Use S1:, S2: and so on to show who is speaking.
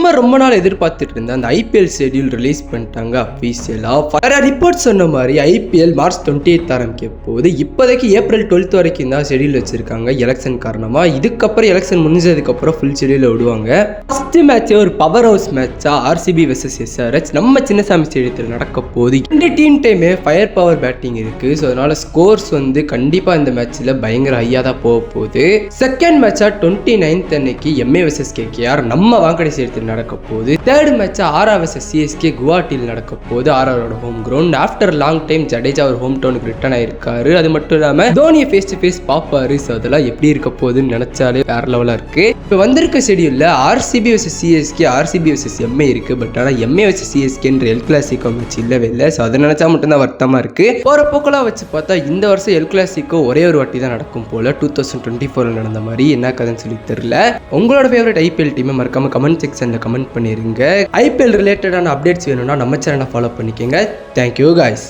S1: நம்ம ரொம்ப நாள் எதிர்பார்த்துட்டு இருந்த அந்த ஐபிஎல் ஷெட்யூல் ரிலீஸ் பண்ணிட்டாங்க அஃபீஷியலாக. வேற ரிப்போர்ட் சொன்ன மாதிரி ஐபிஎல் மார்ச் 28 ஆரம்பிக்க போகுது. இப்போதைக்கு ஏப்ரல் 12 வரைக்கும் தான் ஷெட்யூல் வச்சிருக்காங்க எலெக்ஷன் காரணமாக. இதுக்கப்புறம் எலெக்ஷன் முடிஞ்சதுக்கப்புறம் ஃபுல் ஷெட்யூல் விடுவாங்க. ஃபர்ஸ்ட் மேட்சே ஒரு பவர் ஹவுஸ் மேட்சா ஆர்சிபி வெர்சஸ் எஸ்ஆர்எச் நம்ம சின்னசாமி ஸ்டேடியத்தில் நடக்க போகுது. ரெண்டு டீம் டைமே ஃபயர் பவர் பேட்டிங் இருக்கு. ஸோ அதனால ஸ்கோர்ஸ் வந்து கண்டிப்பாக இந்த மேட்ச்சில் பயங்கர ஹையாக தான் போக போகுது. செகண்ட் மேட்சா 29th அன்னைக்கு எம்ஏ வெர்சஸ் கேகேஆர் நம்ம வாங்கடை ஸ்டேடியத்தில் நடக்க போகுது. தேர்ட் மேட்சா ஆர்ஆர் வெர்சஸ் சிஎஸ்கே குவாஹாட்டியில் நடக்க போகுது. ஆர்ஆரோட home ground. After long time Jadeja ஒரு ஹோம் டவுனுக்கு ரிட்டர்ன் ஆயிருக்காரு. அது மட்டும் இல்லாமல் தோனியை ஃபேஸ் டு ஃபேஸ் பார்ப்பாரு. ஸோ அதெல்லாம் எப்படி இருக்க போகுதுன்னு நினைச்சாலே வேற லெவலாக இருக்கு. இப்போ வந்திருக்க ஷெட்யூலில் RCB versus CSK, RCB versus MI இருக்கு. பட் ஆனால் எம்ஏ வெர்சஸ் சிஎஸ்கேன்ற எல் கிளாசிக்கோ மேட்ச் இல்லவே இல்லை. ஸோ அதை நினைச்சா மட்டும்தான் வருத்தமாக இருக்கு. போகிற போக்கெல்லாம் வச்சு பார்த்தா இந்த வருஷம் எல் கிளாசிக்கோ ஒரே ஒரு வாட்டி தான் நடக்கும் போல. 2024 நடந்த மாதிரி என்ன கதைன்னு சொல்லி தெரியல. உங்களோட ஃபேவரட் ஐபிஎல் டீமை மறக்காம கமெண்ட் செக்ஷன்ல கமெண்ட் பண்ணிருங்க. ஐபிஎல் ரிலேட்டடான அப்டேட்ஸ் வேணும்னா நம்ம சேனலை ஃபாலோ பண்ணிக்கோங்க. Thank you guys.